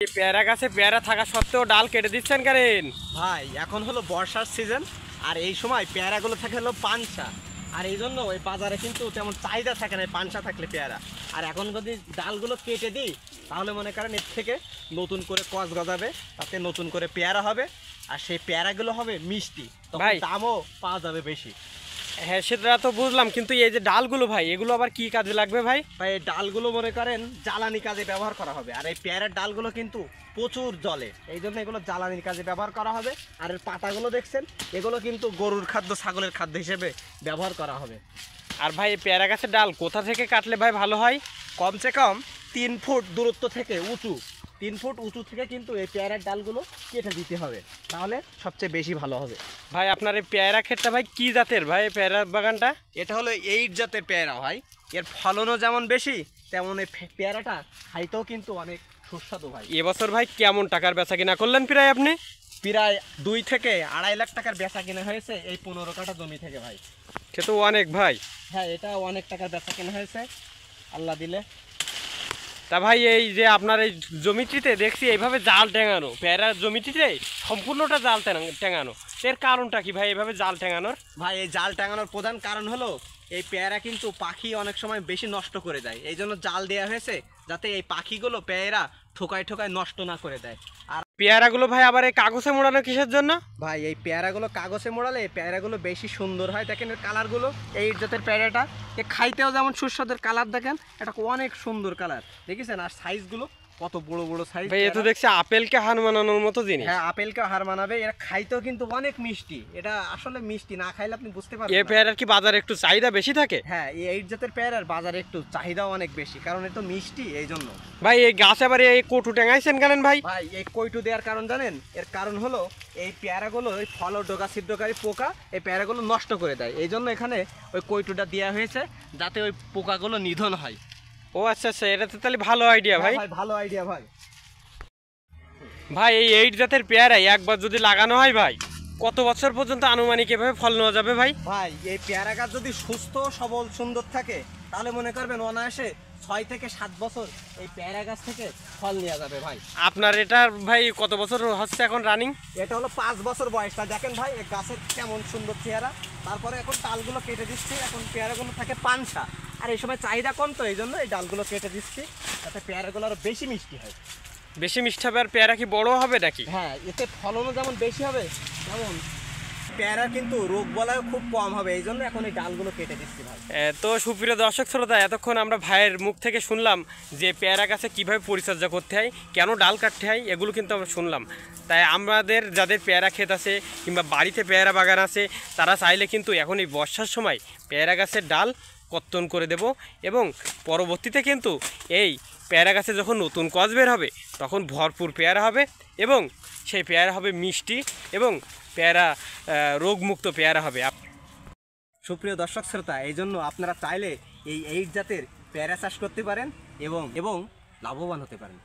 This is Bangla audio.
পেয়ারা গাছে পেয়ারা থাকা সত্ত্বেও ডাল কেটে দিচ্ছেন কেন ভাই? এখন হলো বর্ষার সিজন, আর এই সময় পেয়ারাগুলো থাকে হলো পানসা, আর এই জন্য ওই বাজারে কিন্তু তেমন চাহিদা থাকে না পানসা থাকলে পেয়ারা। আর এখন যদি ডালগুলো কেটে দিই তাহলে মনে করেন এর থেকে নতুন করে কষ গজাবে, তাতে নতুন করে পেয়ারা হবে, আর সেই পেয়ারাগুলো হবে মিষ্টি, তখন দামও পাওয়া যাবে বেশি। হ্যাঁ সেটা তো বুঝলাম, কিন্তু এই যে ডালগুলো ভাই এগুলো আবার কি কাজে লাগবে ভাই? ভাই এই ডালগুলো মনে করেন জ্বালানি কাজে ব্যবহার করা হবে, আর এই পেয়ারার ডালগুলো কিন্তু প্রচুর জলে, এই জন্য এগুলো জ্বালানির কাজে ব্যবহার করা হবে। আর এর পাতাগুলো দেখছেন, এগুলো কিন্তু গরুর খাদ্য, ছাগলের খাদ্য হিসেবে ব্যবহার করা হবে। আর ভাই এই পেয়ারা গাছের ডাল কোথা থেকে কাটলে ভাই ভালো হয়? কমসে কম 3 ফুট দূরত্ব থেকে উঁচু, 3 ফুট উঁচু থেকে কিন্তু এই পেয়ারার ডালগুলো কেটে দিতে হবে, তাহলে সবচেয়ে বেশি ভালো হবে। ভাই আপনার এই পেয়ারা ক্ষেতটা ভাই কি জাতের ভাই পেয়ারা বাগানটা? এটা হলো 8 জাতের পেয়ারা ভাই, এর ফলনও যেমন বেশি তেমন এই পেয়ারাটা খাইতেও কিন্তু অনেক সুস্বাদু ভাই। এবছর ভাই কেমন টাকার বেচা কিনা করলেন প্রায় আপনি? প্রায় 2 থেকে 2.5 লাখ টাকার বেচা কেনা হয়েছে এই 15 কাঠা জমি থেকে ভাই। সে তো অনেক ভাই। হ্যাঁ এটা অনেক টাকার বেচা কেনা হয়েছে আল্লাহ দিলে। তা ভাই এই যে আপনার এই জমিটিতে দেখছি এইভাবে জাল টেঙানো, পেয়ারার জমিটিতে সম্পূর্ণটা জাল টেঙানো, এর কারণটা কি ভাই এইভাবে জাল টেঙানোর? ভাই এই জাল টাঙানোর প্রধান কারণ হলো এই পেয়ারা কিন্তু পাখি অনেক সময় বেশি নষ্ট করে দেয়, এই জন্য জাল দেওয়া হয়েছে যাতে এই পাখিগুলো পেয়ারা ঠোকায় ঠোকায় নষ্ট না করে দেয়। আর পেয়ারাগুলো ভাই আবার এই কাগজে মোড়ানো কিসের জন্য? ভাই এই পেয়ারাগুলো কাগজে মোড়ালে পেয়ারাগুলো বেশি সুন্দর হয়। দেখেন এর কালারগুলো, এই জাতের পেয়ারাটা এ খাইতেও যেমন সুস্বাদের কালার, দেখেন এটা অনেক সুন্দর কালার, দেখেছেন? আর সাইজগুলো কত বড় বড় সাইজ ভাই, এ তো দেখছি আপেলকে হার মানানোর মতো জিনিস। হ্যাঁ আপেলকে হার মানাবে, এরা খাইতেও কিন্তু অনেক মিষ্টি, এটা আসলে মিষ্টি না খাইলে আপনি বুঝতে পারবেন। এই পেয়ারার কি বাজারে একটু চাহিদা বেশি থাকে? হ্যাঁ এই 8 জাতের পেয়ারার বাজারে একটু চাহিদাও অনেক বেশি, কারণ এটা মিষ্টি এই জন্য। ভাই এই গাছে আবার এই কটু টেঙাইছেন কেন ভাই? ভাই এই কইটু দেওয়ার কারণ জানেন? এর কারণ হলো এই পেয়ারাগুলো ওই ফল ও ডগা ছিদ্রকারী পোকা এই পেয়ারাগুলো নষ্ট করে দেয়, এই জন্য এখানে ওই কইটুটা দেওয়া হয়েছে যাতে ওই পোকাগুলো নিধন হয়। ও আচ্ছা আচ্ছা, এটা তো তাহলে ভালো আইডিয়া ভাই। ভাই ভালো আইডিয়া ভাই। ভাই এই 8 জাতের পেয়ারাই একবার যদি লাগানো হয় ভাই, কত বছর পর্যন্ত আনুমানিক এভাবে ফল নেওয়া যাবে ভাই? ভাই এই পেয়ারা গাছ যদি সুস্থ সবল সুন্দর থাকে তাহলে মনে করবেন অনায়াসে 6 থেকে 7 বছর এই পেয়ারা গাছ থেকে ফল নেওয়া যাবে ভাই। আপনার এটা ভাই কত বছর হচ্ছে এখন রানিং? এটা হলো 5 বছর বয়সটা, দেখেন ভাই এই গাছের কেমন সুন্দর চেহারা। তারপরে এখন ডালগুলো কেটে দিচ্ছি, এখন পেয়ারাগুলো থাকে পানসা, আর এই সময় চাহিদা কম, তো এই জন্য এই ডালগুলো কেটে দিচ্ছি যাতে পেয়ারাগুলো আরো বেশি মিষ্টি হয়। বেশি মিষ্টি হবে, আর পেয়ারা কি বড় হবে নাকি? হ্যাঁ এতে ফলনও যেমন বেশি হবে, তেমন পেয়ারা কিন্তু রোগ বলাও খুব কম হবে, এই জন্য এখন এই ডালগুলো কেটে দিচ্ছি ভাই। তো সুপ্রিয় দর্শক শ্রোতা, এতক্ষণ আমরা ভাইয়ের মুখ থেকে শুনলাম যে পেয়ারা গাছে কীভাবে পরিচর্যা করতে হয়, কেন ডাল কাটতে হয়, এগুলো কিন্তু আমরা শুনলাম। তাই আমাদের যাদের পেয়ারা ক্ষেত আছে কিংবা বাড়িতে পেয়ারা বাগান আছে, তারা চাইলে কিন্তু এখন এই বর্ষার সময় পেয়ারা গাছের ডাল কর্তন করে দেব, এবং পরবর্তীতে কিন্তু এই পেয়ারা গাছে যখন নতুন কষ বের হবে তখন ভরপুর পেয়ারা হবে, এবং সেই পেয়ারা হবে মিষ্টি, এবং পেয়ারা রোগমুক্ত পেয়ারা হবে। সুপ্রিয় দর্শক শ্রোতা, এই জন্য আপনারা চাইলে এই 8 জাতের পেয়ারা চাষ করতে পারেন এবং লাভবান হতে পারেন।